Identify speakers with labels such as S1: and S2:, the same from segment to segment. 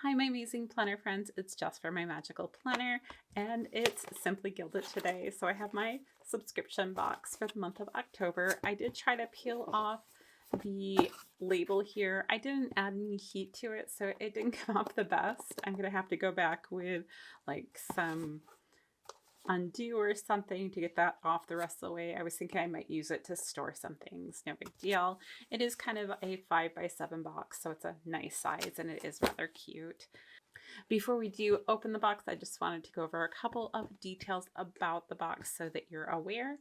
S1: Hi, my amazing planner friends. It's Jess for my magical planner, and it's simply gilded today. So I have my subscription box for the month of October. I did try to peel off the label here. I didn't add any heat to it, so it didn't come off the best. I'm gonna have to go back with like some undo or something to get that off the rest of the way. I was thinking I might use it to store some things. No big deal. It is kind of a 5x7 box, so it's a nice size and it is rather cute. Before we do open the box, I just wanted to go over a couple of details about the box so that you're aware.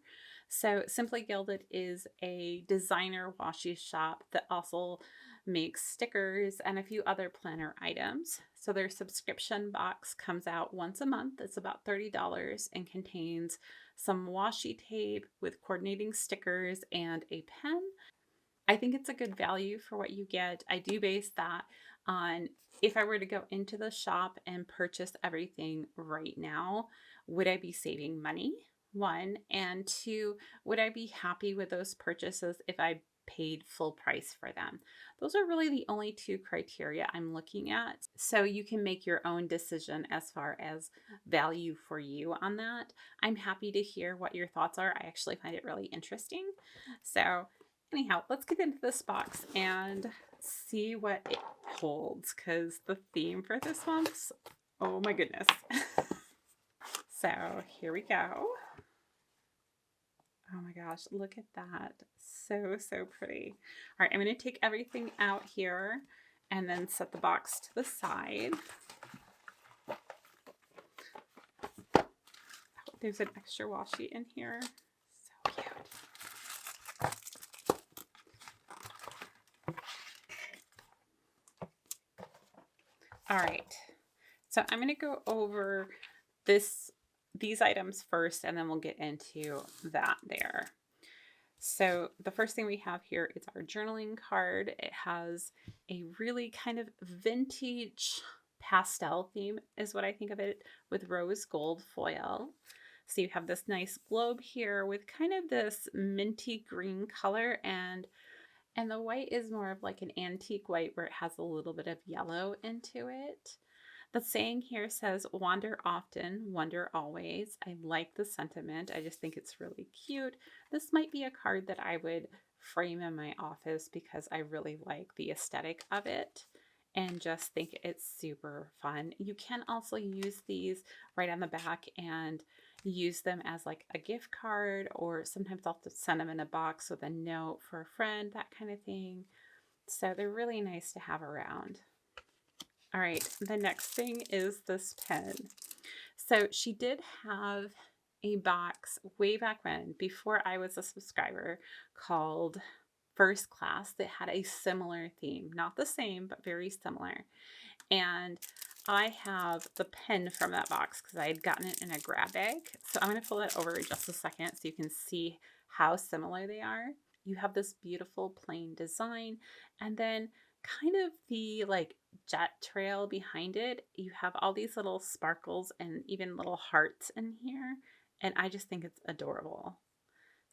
S1: So Simply Gilded is a designer washi shop that also makes stickers and a few other planner items. So their subscription box comes out once a month. It's about $30 and contains some washi tape with coordinating stickers and a pen. I think it's a good value for what you get. I do base that on if I were to go into the shop and purchase everything right now, would I be saving money? One, and two, would I be happy with those purchases if I paid full price for them? Those are really the only two criteria I'm looking at. So you can make your own decision as far as value for you on that. I'm happy to hear what your thoughts are. I actually find it really interesting. So anyhow, let's get into this box and see what it holds, because the theme for this month's, oh my goodness. So here we go. Oh my gosh, look at that. So, so pretty. All right, I'm going to take everything out here and then set the box to the side. Oh, there's an extra washi in here. So cute. All right, so I'm going to go over these items first, and then we'll get into that there. So the first thing we have here is our journaling card. It has a really kind of vintage pastel theme, is what I think of it, with rose gold foil. So you have this nice globe here with kind of this minty green color, and the white is more of like an antique white where it has a little bit of yellow into it. The saying here says, wander often, wonder always. I like the sentiment. I just think it's really cute. This might be a card that I would frame in my office because I really like the aesthetic of it and just think it's super fun. You can also use these right on the back and use them as like a gift card, or sometimes I'll just send them in a box with a note for a friend, that kind of thing. So they're really nice to have around. All right, the next thing is this pen. So she did have a box way back when, before I was a subscriber, called First Class that had a similar theme. Not the same, but very similar. And I have the pen from that box because I had gotten it in a grab bag. So I'm going to pull that over in just a second so you can see how similar they are. You have this beautiful plain design, and then kind of the like jet trail behind it. You have all these little sparkles and even little hearts in here, and I just think it's adorable.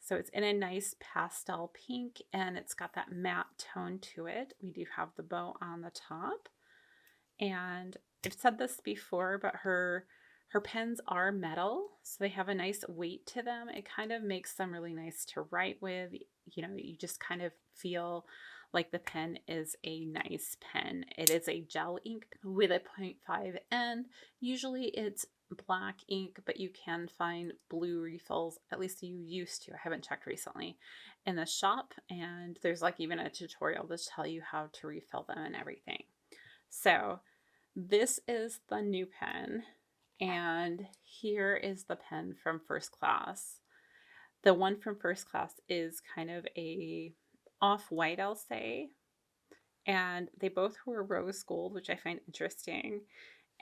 S1: So it's in a nice pastel pink, and it's got that matte tone to it. We do have the bow on the top. And I've said this before, but her pens are metal, so they have a nice weight to them. It kind of makes them really nice to write with. You know, you just kind of feel like the pen is a nice pen. It is a gel ink with a 0.5 end. Usually it's black ink, but you can find blue refills, at least you used to. I haven't checked recently, in the shop, and there's like even a tutorial to tell you how to refill them and everything. So this is the new pen, and here is the pen from First Class. The one from First Class is kind of a off-white, I'll say, and they both were rose gold, which I find interesting.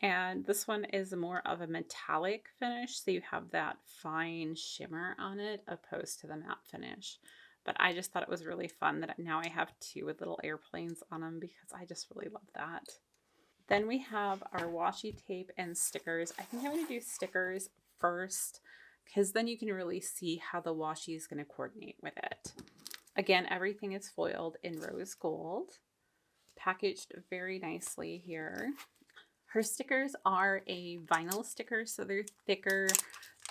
S1: And this one is more of a metallic finish, so you have that fine shimmer on it opposed to the matte finish. But I just thought it was really fun that now I have two with little airplanes on them because I just really love that. Then we have our washi tape and stickers. I think I'm going to do stickers first because then you can really see how the washi is going to coordinate with it. Again, everything is foiled in rose gold, packaged very nicely here. Her stickers are a vinyl sticker, so they're thicker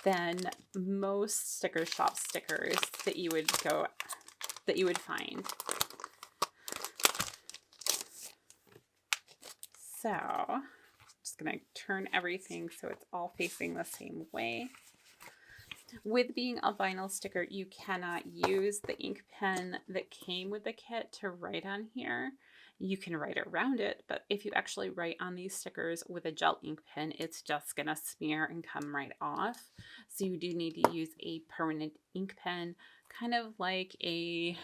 S1: than most sticker shop stickers that you would find. So I'm just going to turn everything so it's all facing the same way. With being a vinyl sticker, you cannot use the ink pen that came with the kit to write on here. You can write around it, but if you actually write on these stickers with a gel ink pen, it's just going to smear and come right off. So you do need to use a permanent ink pen, kind of like a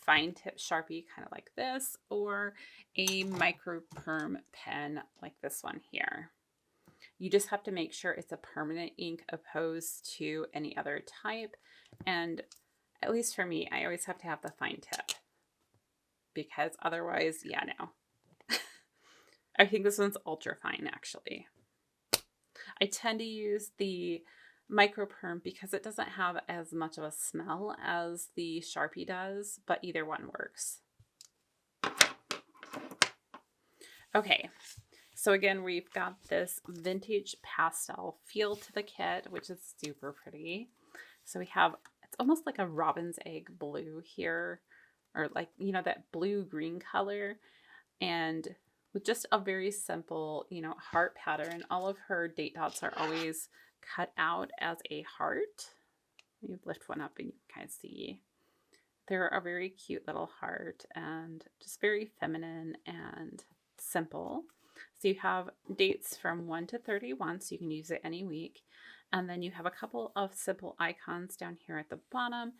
S1: fine tip Sharpie, kind of like this, or a micro perm pen like this one here. You just have to make sure it's a permanent ink opposed to any other type. And at least for me, I always have to have the fine tip because otherwise, yeah, no. I think this one's ultra fine actually. I tend to use the micro perm because it doesn't have as much of a smell as the Sharpie does, but either one works. Okay. So again, we've got this vintage pastel feel to the kit, which is super pretty. So we have, it's almost like a robin's egg blue here, or like, you know, that blue-green color. And with just a very simple, you know, heart pattern. All of her date dots are always cut out as a heart. You lift one up and you can kind of see. They're a very cute little heart and just very feminine and simple. So you have dates from 1 to 31, so you can use it any week. And then you have a couple of simple icons down here at the bottom.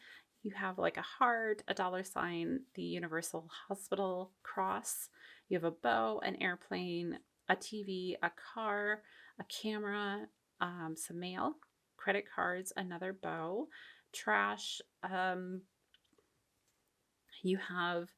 S1: You have like a heart, a $, the Universal Hospital cross. You have a bow, an airplane, a TV, a car, a camera, some mail, credit cards, another bow, trash. You have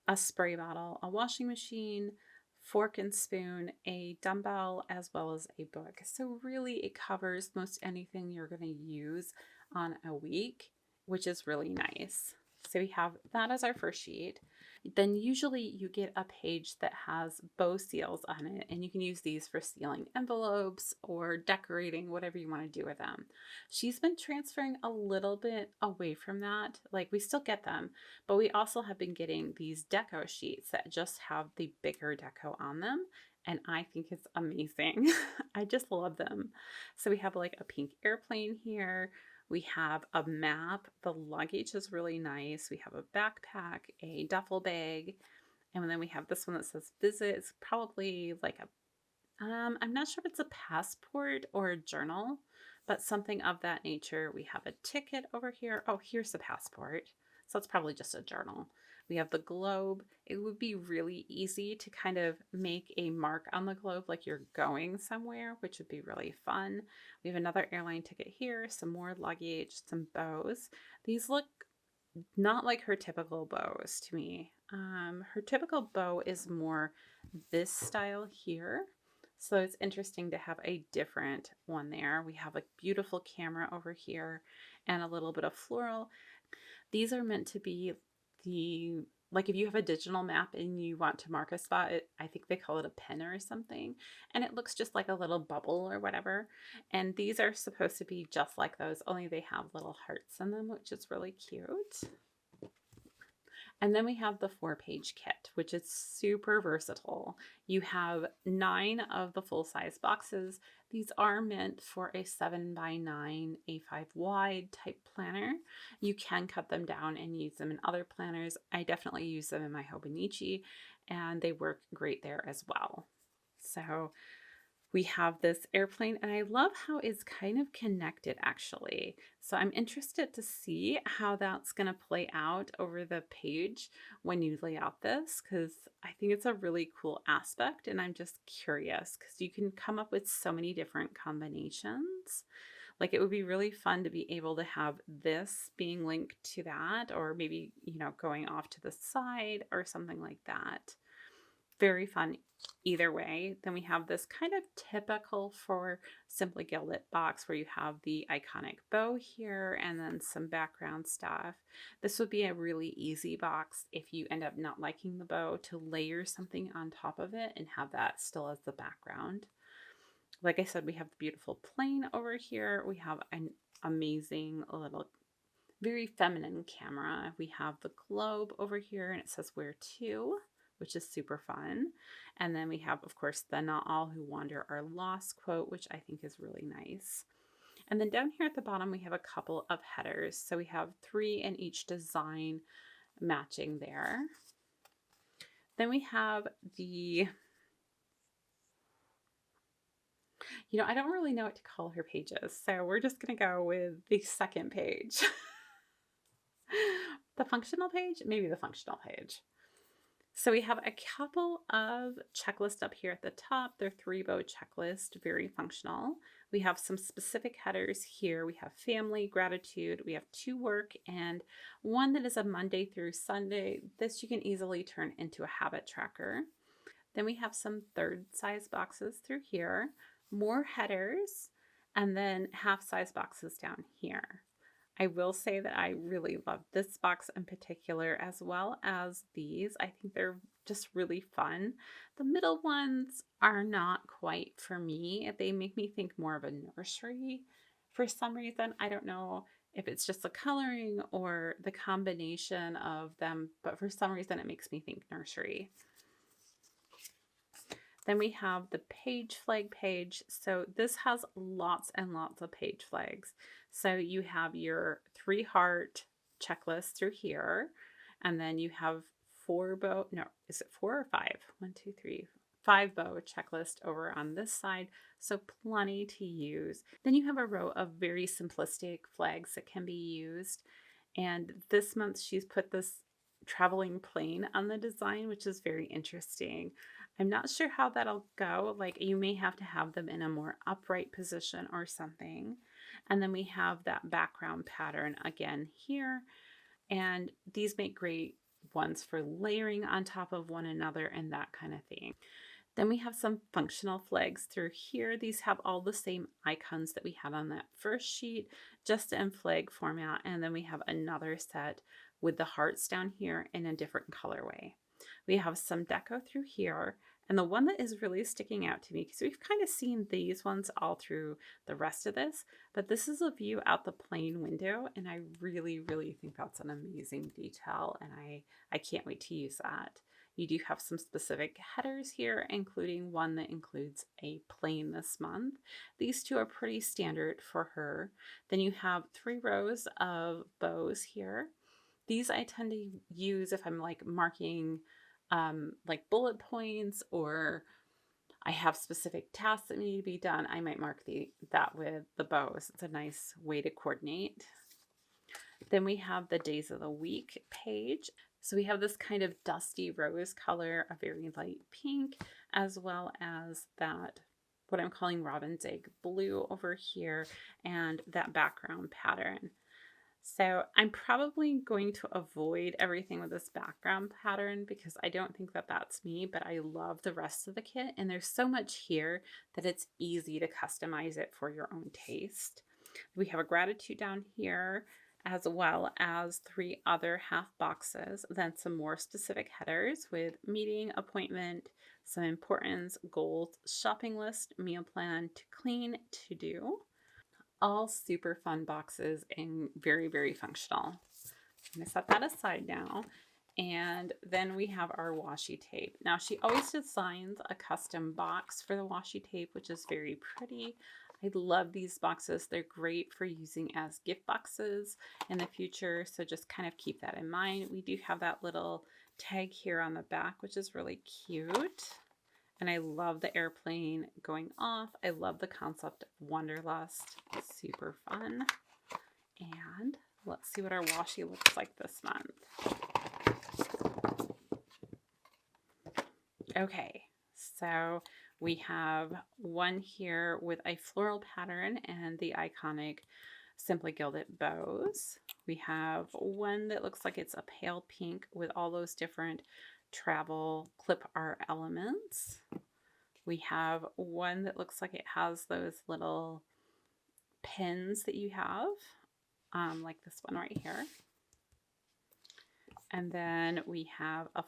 S1: a spray bottle, a washing machine, fork and spoon, a dumbbell, as well as a book. So really it covers most anything you're going to use on a week, which is really nice. So we have that as our first sheet. Then usually you get a page that has bow seals on it, and you can use these for sealing envelopes or decorating, whatever you want to do with them. She's been transferring a little bit away from that. Like, we still get them, but we also have been getting these deco sheets that just have the bigger deco on them. And I think it's amazing. I just love them. So we have like a pink airplane here. We have a map. The luggage is really nice. We have a backpack, a duffel bag, and then we have this one that says visit. It's probably like a, I'm not sure if it's a passport or a journal, but something of that nature. We have a ticket over here. Oh, here's the passport. So it's probably just a journal. We have the globe. It would be really easy to kind of make a mark on the globe like you're going somewhere, which would be really fun. We have another airline ticket here, some more luggage, some bows. These look not like her typical bows to me. Her typical bow is more this style here. So it's interesting to have a different one there. We have a beautiful camera over here and a little bit of floral. These are meant to be like if you have a digital map and you want to mark a spot, I think they call it a pin or something, and it looks just like a little bubble or whatever. And these are supposed to be just like those, only they have little hearts in them, which is really cute. And then we have the 4-page kit, which is super versatile. You have 9 of the full-size boxes. These are meant for a 7x9 A5 wide type planner. You can cut them down and use them in other planners. I definitely use them in my Hobonichi, and they work great there as well. So we have this airplane, and I love how it's kind of connected actually. So I'm interested to see how that's going to play out over the page when you lay out this, because I think it's a really cool aspect, and I'm just curious because you can come up with so many different combinations. Like, it would be really fun to be able to have this being linked to that, or maybe, you know, going off to the side or something like that. very fun either way. Then we have this kind of typical for Simply Gilded box where you have the iconic bow here and then some background stuff. This would be a really easy box if you end up not liking the bow to layer something on top of it and have that still as the background. Like I said, we have the beautiful plain over here. We have an amazing little, very feminine camera. We have the globe over here and it says where to, which is super fun. And then we have, of course, the not all who wander are lost quote, which I think is really nice. And then down here at the bottom, we have a couple of headers. So we have 3 in each design matching there. Then we have the, I don't really know what to call her pages. So we're just going to go with the second page. The functional page, maybe the functional page. So we have a couple of checklists up here at the top. They're 3-bow checklist, very functional. We have some specific headers here. We have family, gratitude. We have to work and one that is a Monday through Sunday. This you can easily turn into a habit tracker. Then we have some 3rd size boxes through here, more headers, and then half size boxes down here. I will say that I really love this box in particular, as well as these. I think they're just really fun. The middle ones are not quite for me. They make me think more of a nursery for some reason. I don't know if it's just the coloring or the combination of them, but for some reason it makes me think nursery. Then we have the page flag page. So this has lots and lots of page flags. So you have your 3 heart checklist through here. And then you have 4 bow, no, is it 4 or 5? 1, 2, 3, 5 bow checklist over on this side. So plenty to use. Then you have a row of very simplistic flags that can be used. And this month she's put this traveling plane on the design, which is very interesting. I'm not sure how that'll go. Like you may have to have them in a more upright position or something. And then we have that background pattern again here. And these make great ones for layering on top of one another and that kind of thing. Then we have some functional flags through here. These have all the same icons that we had on that first sheet, just in flag format. And then we have another set with the hearts down here in a different colorway. We have some deco through here. And the one that is really sticking out to me, because we've kind of seen these ones all through the rest of this, but this is a view out the plane window. And I really, really think that's an amazing detail. And I can't wait to use that. You do have some specific headers here, including one that includes a plane this month. These 2 are pretty standard for her. Then you have 3 rows of bows here. These I tend to use if I'm like marking like bullet points, or I have specific tasks that need to be done. I might mark that with the bows. It's a nice way to coordinate. Then we have the days of the week page. So we have this kind of dusty rose color, a very light pink, as well as that, what I'm calling robin's egg blue over here, and that background pattern. So I'm probably going to avoid everything with this background pattern because I don't think that that's me, but I love the rest of the kit. And there's so much here that it's easy to customize it for your own taste. We have a gratitude down here, as well as 3 other half boxes, then some more specific headers with meeting, appointment, some importance, goals, shopping list, meal plan, to clean, to do. All super fun boxes and very, very functional. I'm going to set that aside now. And then we have our washi tape. Now she always designs a custom box for the washi tape, which is very pretty. I love these boxes. They're great for using as gift boxes in the future. So just kind of keep that in mind. We do have that little tag here on the back, which is really cute. And I love the airplane going off. I love the concept of Wanderlust. It's super fun. And let's see what our washi looks like this month. Okay, so we have one here with a floral pattern and the iconic Simply Gilded bows. We have one that looks like it's a pale pink with all those different travel clip art elements. We have one that looks like it has those little pins that you have, like this one right here. And then we have a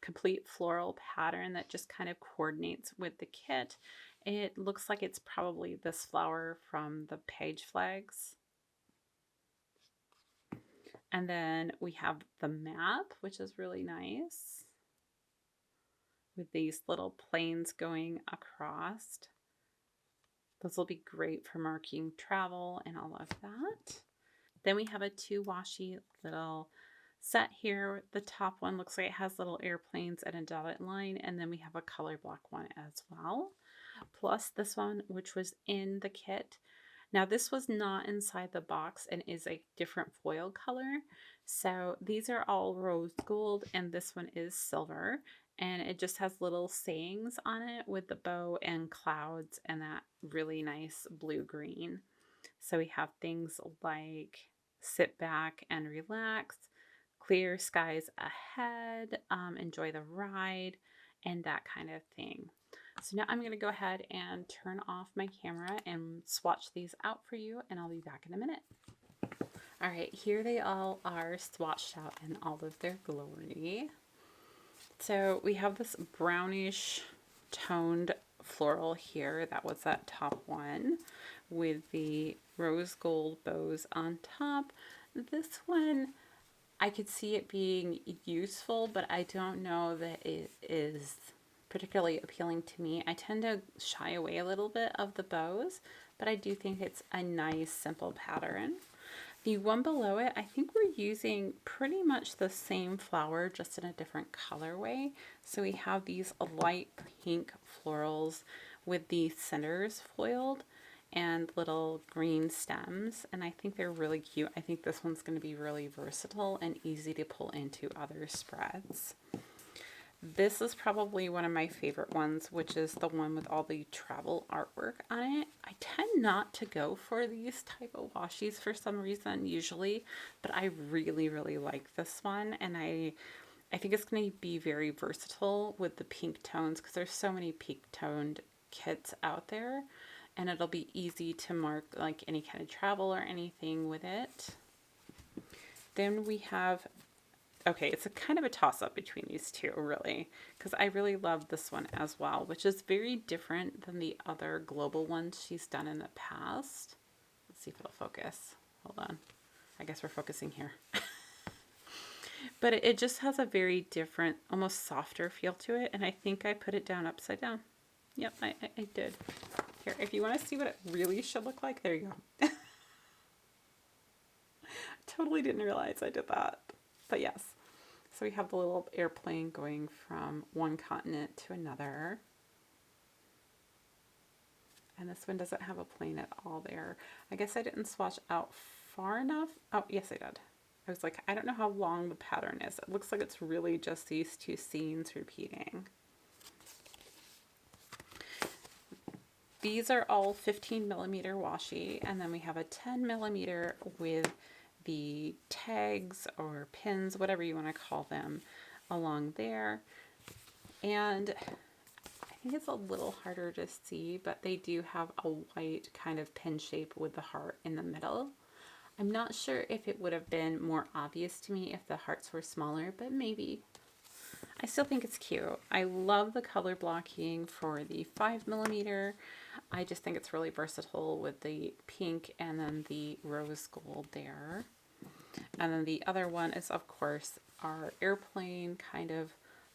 S1: complete floral pattern that just kind of coordinates with the kit. It looks like it's probably this flower from the page flags. And then we have the map, which is really nice, with these little planes going across. Those will be great for marking travel and all of that. Then we have a 2 washi little set here. The top one looks like it has little airplanes and a dotted line, and then we have a color block one as well. Plus this one, which was in the kit. Now this was not inside the box and is a different foil color. So these are all rose gold and this one is silver. And it just has little sayings on it with the bow and clouds and that really nice blue-green. So we have things like sit back and relax, clear skies ahead, enjoy the ride, and that kind of thing. So now I'm going to go ahead and turn off my camera and swatch these out for you, and I'll be back in a minute. All right, here they all are swatched out in all of their glory. So we have this brownish toned floral here. That was that top one with the rose gold bows on top. This one, I could see it being useful, but I don't know that it is particularly appealing to me. I tend to shy away a little bit of the bows, but I do think it's a nice simple pattern. The one below it, I think we're using pretty much the same flower, just in a different colorway. So we have these light pink florals with the centers foiled and little green stems, and I think they're really cute. I think this one's going to be really versatile and easy to pull into other spreads. This is probably one of my favorite ones, which is the one with all the travel artwork on it. I tend not to go for these type of washies for some reason usually, but I really, really like this one, and I think it's going to be very versatile with the pink tones because there's so many pink toned kits out there, and it'll be easy to mark like any kind of travel or anything with it. Then we have, okay, it's a kind of a toss-up between these two, really, because I really love this one as well, which is very different than the other global ones she's done in the past. Let's see if it'll focus. Hold on. I guess we're focusing here. But it just has a very different, almost softer feel to it, and I think I put it down upside down. Yep, I did. Here, if you want to see what it really should look like, there you go. Totally didn't realize I did that. But yes, so we have the little airplane going from one continent to another. And this one doesn't have a plane at all there. I guess I didn't swatch out far enough. Oh, yes, I did. I was like, I don't know how long the pattern is. It looks like it's really just these two scenes repeating. These are all 15mm washi, and then we have a 10mm with the tags or pins, whatever you want to call them, along there. And I think it's a little harder to see, but they do have a white kind of pin shape with the heart in the middle. I'm not sure if it would have been more obvious to me if the hearts were smaller, but maybe. I still think it's cute. I love the color blocking for the 5mm. I just think it's really versatile with the pink and then the rose gold there. And then the other one is, of course, our airplane kind of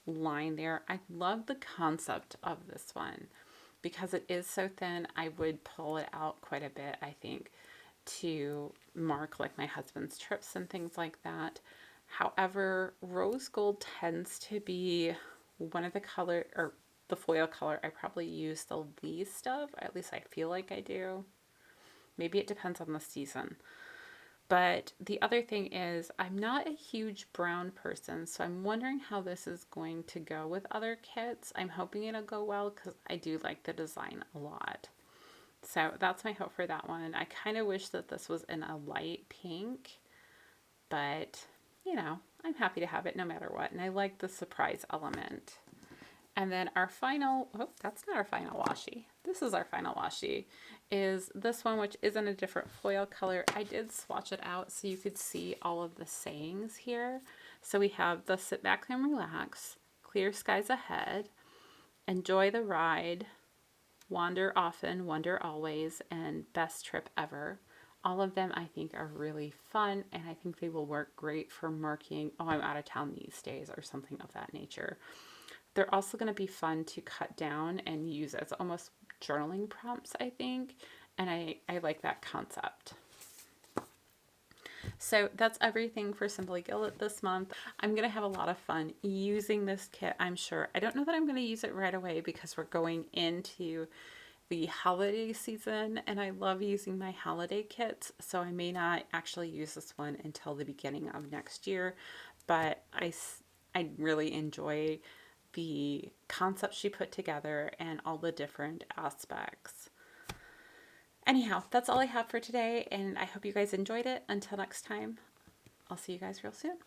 S1: line there. I love the concept of this one because it is so thin. I would pull it out quite a bit, I think, to mark like my husband's trips and things like that. However, rose gold tends to be one of the color, or the foil color I probably use the least of. At least I feel like I do. Maybe it depends on the season. But the other thing is, I'm not a huge brown person, so I'm wondering how this is going to go with other kits. I'm hoping it'll go well because I do like the design a lot. So that's my hope for that one. I kind of wish that this was in a light pink, but you know, I'm happy to have it no matter what. And I like the surprise element. And then our final, oh, that's not our final washi. This is our final washi, is this one, which is in a different foil color. I did swatch it out so you could see all of the sayings here. So we have the sit back and relax, clear skies ahead, enjoy the ride, wander often, wonder always, and best trip ever. All of them I think are really fun, and I think they will work great for marking, oh, I'm out of town these days, or something of that nature. They're also going to be fun to cut down and use as almost journaling prompts, I think, and I like that concept. So that's everything for Simply Gilded this month. I'm going to have a lot of fun using this kit, I'm sure. I don't know that I'm going to use it right away because we're going into the holiday season and I love using my holiday kits, so I may not actually use this one until the beginning of next year, but I really enjoy the concept she put together and all the different aspects. Anyhow, that's all I have for today, and I hope you guys enjoyed it. Until next time, I'll see you guys real soon.